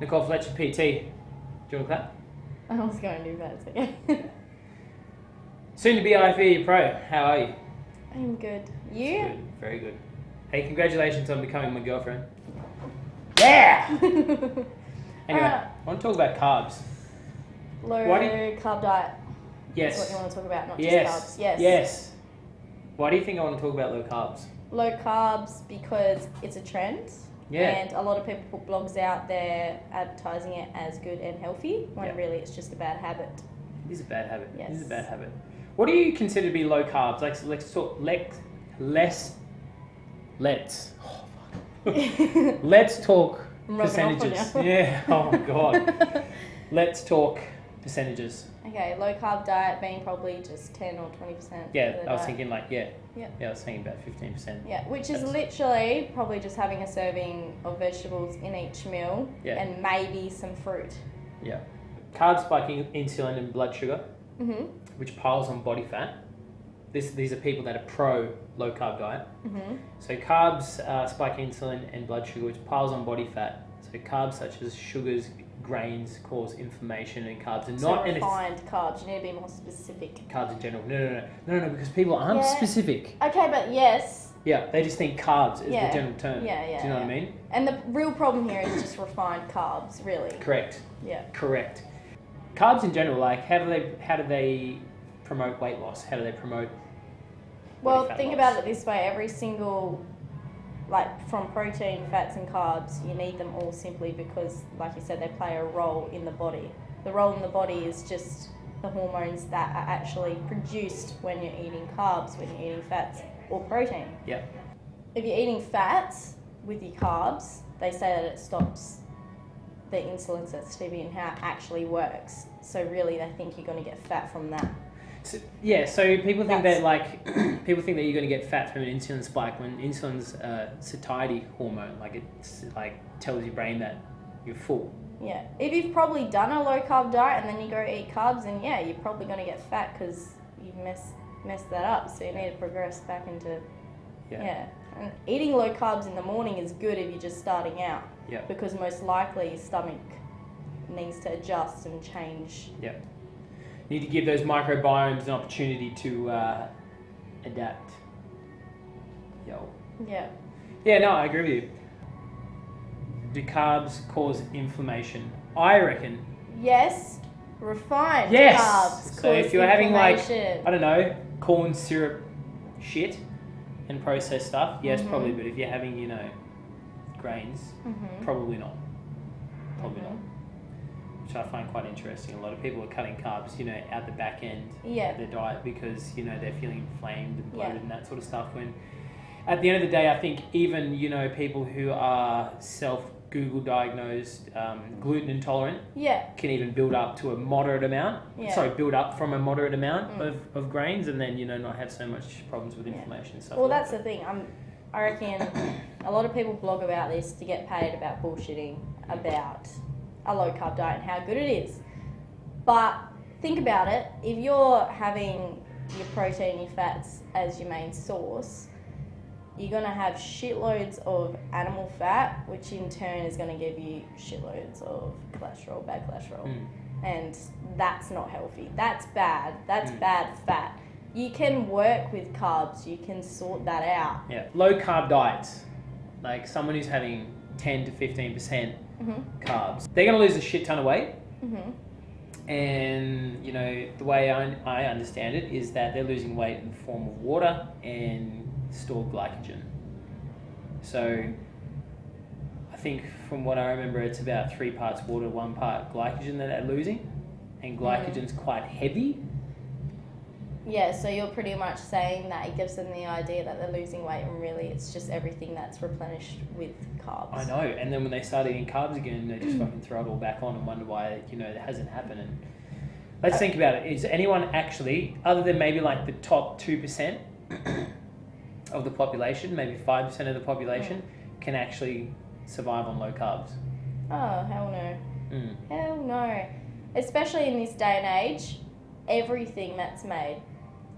Nicole Fletcher, PT. Do you want to clap? I was going to do that, it's okay. Soon to be IFE Pro. How are you? I'm good. You? Good. Very good. Hey, congratulations on becoming my girlfriend. Yeah! Anyway, I want to talk about carbs. Low carb diet. Yes. That's what you want to talk about, not Yes. just carbs. Yes. Yes. Why do you think I want to talk about low carbs? Low carbs because it's a trend. Yeah. And a lot of people put blogs out there advertising it as good and healthy when Yeah. really it's just a bad habit. It is a bad habit. Yes. It is a bad habit. What do you consider to be low carbs? Like, let's talk. Let's talk I'm rubbing off on percentages. you. Yeah. Oh my god. Let's talk percentages. Okay, low carb diet being probably just 10 or 20%. Yeah, of the I was diet. thinking like Yeah. I was thinking about 15%. Yeah, which is That's- literally probably just having a serving of vegetables in each meal Yeah. and maybe some fruit. Yeah. Carbs spiking insulin and blood sugar, Mm-hmm. which piles on body fat. These are people that are pro low carb diet. Mm-hmm. So carbs spike insulin and blood sugar, which piles on body fat. So carbs such as sugars, grains cause inflammation, and carbs are So not refined carbs. You need to be more specific. carbs in general. No, because people aren't Yeah. specific. Okay, but yes. Yeah, they just think carbs is Yeah. the general term. Yeah, yeah. Do you know yeah. what I mean? And the real problem here is just refined carbs, really. Correct. Yeah. Correct. Carbs in general, like how do they promote weight loss? How do they promote Well, body fat think loss? about it this way: every single, like from protein, fats, and carbs, you need them all simply because, like you said, they play a role in the body. The role in the body is just the hormones that are actually produced when you're eating carbs, when you're eating fats or protein. Yeah. If you're eating fats with your carbs, they say that it stops the insulin sensitivity and how it actually works. So really, they think you're going to get fat from that. So people think That's- that people think that you're going to get fat from an insulin spike when insulin's a satiety hormone. Like it's like tells your brain that you're full. Yeah, if you've probably done a low carb diet and then you go eat carbs, then yeah, you're probably going to get fat because you've messed that up. So you need to progress back into yeah. And eating low carbs in the morning is good if you're just starting out. Yeah. Because most likely your stomach needs to adjust and change. Yeah. You need to give those microbiomes an opportunity to adapt. Yo. Yeah. Yeah, no, I agree with you. Do carbs cause inflammation? I reckon. Yes, refined Yes. carbs. So if cause you're having like, inflammation. I don't know, corn syrup shit and processed stuff, yes, Mhm. probably. But if you're having, grains, Mhm. probably not. Probably Mhm. not. Which I find quite interesting. A lot of people are cutting carbs, out the back end Yeah. of their diet because, they're feeling inflamed and bloated Yeah. and that sort of stuff. When at the end of the day, I think even, people who are Google diagnosed gluten intolerant Yeah. can even build up to a moderate amount. Yeah. Sorry, build up from a moderate amount Mm. of grains and then, not have so much problems with inflammation and stuff Well, like that's the thing. I reckon a lot of people blog about this to get paid about bullshitting about a low carb diet and how good it is. But think about it. If you're having your protein, your fats as your main source, you're going to have shitloads of animal fat, which in turn is going to give you shitloads of cholesterol, bad cholesterol. Mm. And that's not healthy. That's bad. That's Mm. bad fat. You can work with carbs. You can sort that out. Yeah, low carb diets, like someone who's having 10 to 15% Mhm. carbs, they're going to lose a shit ton of weight. Mhm. And, the way I understand it is that they're losing weight in the form of water and stored glycogen. So I think from what I remember, it's about 3 parts water, 1 part glycogen that they're losing. And glycogen's quite heavy. Yeah, so you're pretty much saying that it gives them the idea that they're losing weight and really it's just everything that's replenished with carbs. I know. And then when they start eating carbs again, they just fucking throw it all back on and wonder why, it hasn't happened. And let's think about it. Is anyone actually, other than maybe like the top 2% of the population, maybe 5% of the population, can actually survive on low carbs? Oh, hell no. Mm. Hell no. Especially in this day and age, everything that's made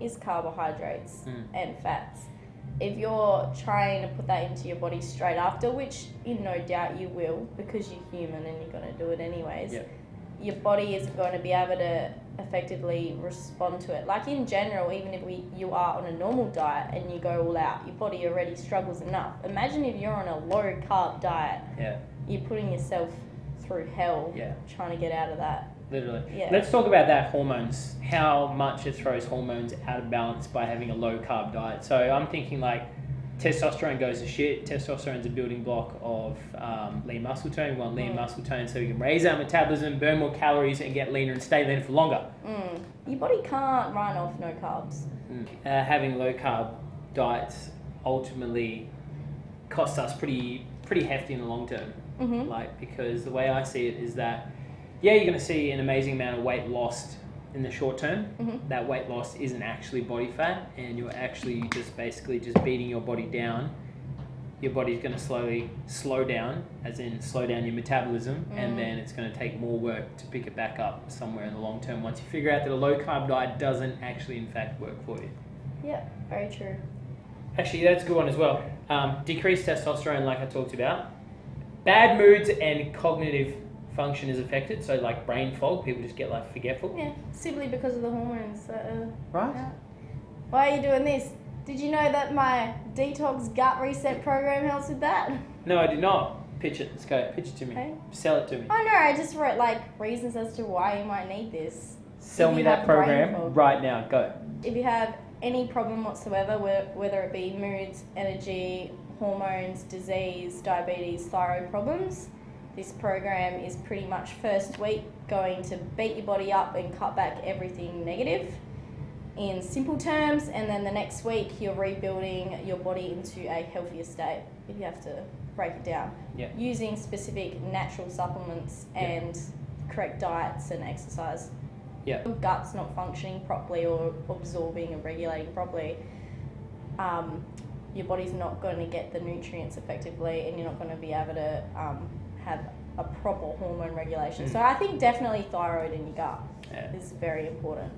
is carbohydrates and fats. if you're trying to put that into your body straight after, which in no doubt you will because you're human and you're going to do it anyways, your body isn't going to be able to effectively respond to it. Like in general, even if you are on a normal diet and you go all out, your body already struggles enough. Imagine if you're on a low carb diet. You're putting yourself through hell trying to get out of that. Literally. Let's talk about that, hormones. How much it throws hormones out of balance by having a low carb diet. So I'm thinking like testosterone goes to shit. Testosterone's a building block of lean muscle tone. We want lean muscle tone so we can raise our metabolism, burn more calories, and get leaner and stay lean for longer. Your body can't run off no carbs. Having low carb diets ultimately costs us pretty hefty in the long term. Like, because the way I see it is that you're going to see an amazing amount of weight lost in the short term. That weight loss isn't actually body fat, and you're actually just basically just beating your body down. Your body's going to slowly slow down, as in slow down your metabolism, and then it's going to take more work to pick it back up somewhere in the long term once you figure out that a low carb diet doesn't actually in fact work for you. Yeah, very true. Actually, that's a good one as well. Decreased testosterone, like I talked about. Bad moods and cognitive function is affected, so like brain fog, people just get like forgetful. Yeah, simply because of the hormones. Right. Yeah. Why are you doing this? Did you know that my detox gut reset program helps with that? No, I did not. Pitch it. Let's go. Pitch it to me. Okay. Sell it to me. Oh no, I just wrote like reasons as to why you might need this. Sell me that program right now. Go. If you have any problem whatsoever, whether it be moods, energy, hormones, disease, diabetes, thyroid problems, this program is pretty much first week going to beat your body up and cut back everything negative in simple terms, and then the next week you're rebuilding your body into a healthier state if you have to break it down. Using specific natural supplements and correct diets and exercise. Your gut's not functioning properly or absorbing and regulating properly, your body's not going to get the nutrients effectively, and you're not going to be able to have a proper hormone regulation. So I think definitely thyroid in your gut is very important.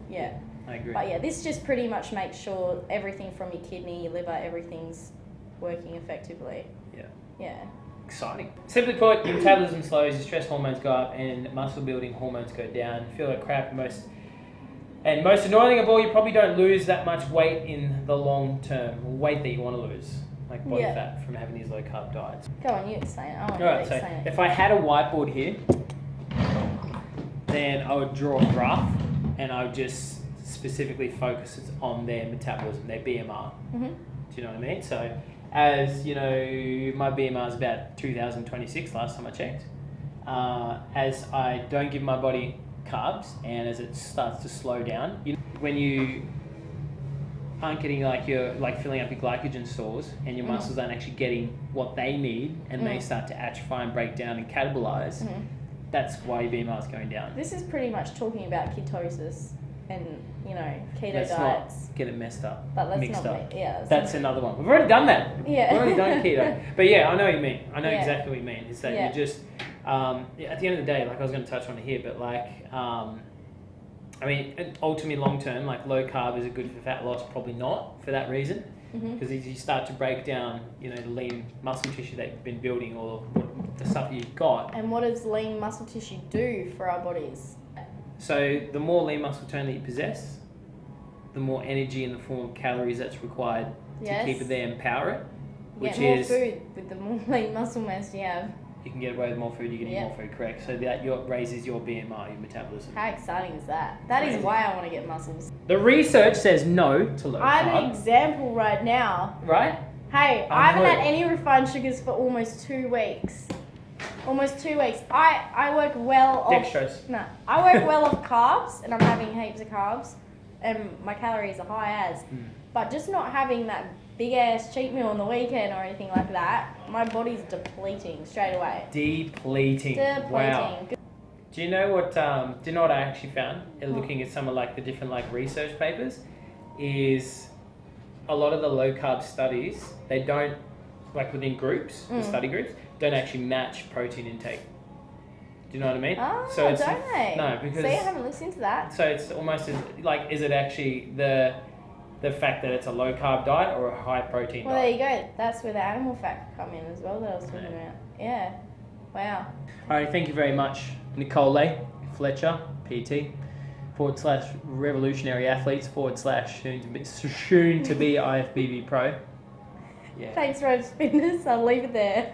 I agree. But this just pretty much makes sure everything from your kidney, your liver, everything's working effectively. Exciting. Simply put, your metabolism slows, your stress hormones go up, and muscle building hormones go down. You feel like crap. Most annoying of all, you probably don't lose that much weight in the long term, or weight that you want to lose, like body fat from having these low carb diets. Go on, you explain it. I want Alright, to explain it. if I had a whiteboard here, then I would draw a graph, and I would just specifically focus on their metabolism, their BMR. Do you know what I mean? So, as you know, my BMR is about 2026 last time I checked. As I don't give my body carbs, and as it starts to slow down, when you aren't getting you're filling up your glycogen stores, and your muscles aren't actually getting what they need, and they start to atrophy and break down and catabolize, that's why your BMR is going down. This is pretty much talking about ketosis and keto Let's diets. not get it messed up. But let's mixed not up. That's another one. We've already done that. We've already done keto. But I know what you mean. I know exactly what you mean. Is that you just at the end of the day, I was going to touch on it here, but ultimately long term, low carb is it good for fat loss? Probably not for that reason. Because as you start to break down, the lean muscle tissue that you've been building, or the stuff you've got. And what does lean muscle tissue do for our bodies? So the more lean muscle tone that you possess, the more energy in the form of calories that's required to keep it there and power it. Which more is food with the more lean muscle mass you have. You can get away with more food, you can eat more food, correct? So that raises your BMR, your metabolism. How exciting is that? That is why I want to get muscles. The research says no to low carb. I'm an example right now. Right? Hey, I haven't had any refined sugars for almost 2 weeks. Almost 2 weeks. I work well off... Dextrose. No. I work well off carbs, and I'm having heaps of carbs, and my calories are high as. But just not having that big-ass cheat meal on the weekend or anything like that, my body's depleting straight away. Depleting. Wow. Do you know what I actually found looking at some of the different research papers is a lot of the low carb studies, they don't within groups, the study groups, don't actually match protein intake. Do you know what I mean? Oh, so it's, don't they? No, because... See, I haven't looked into that. So it's almost is it actually the the fact that it's a low carb diet or a high protein Well, there diet. you go. That's where the animal fat come in as well that I was talking about. Yeah. Wow. All right, thank you very much, Nicole Fletcher, PT, /revolutionary athletes / soon to be IFBB Pro. Yeah. Thanks, Rose Fitness. I'll leave it there.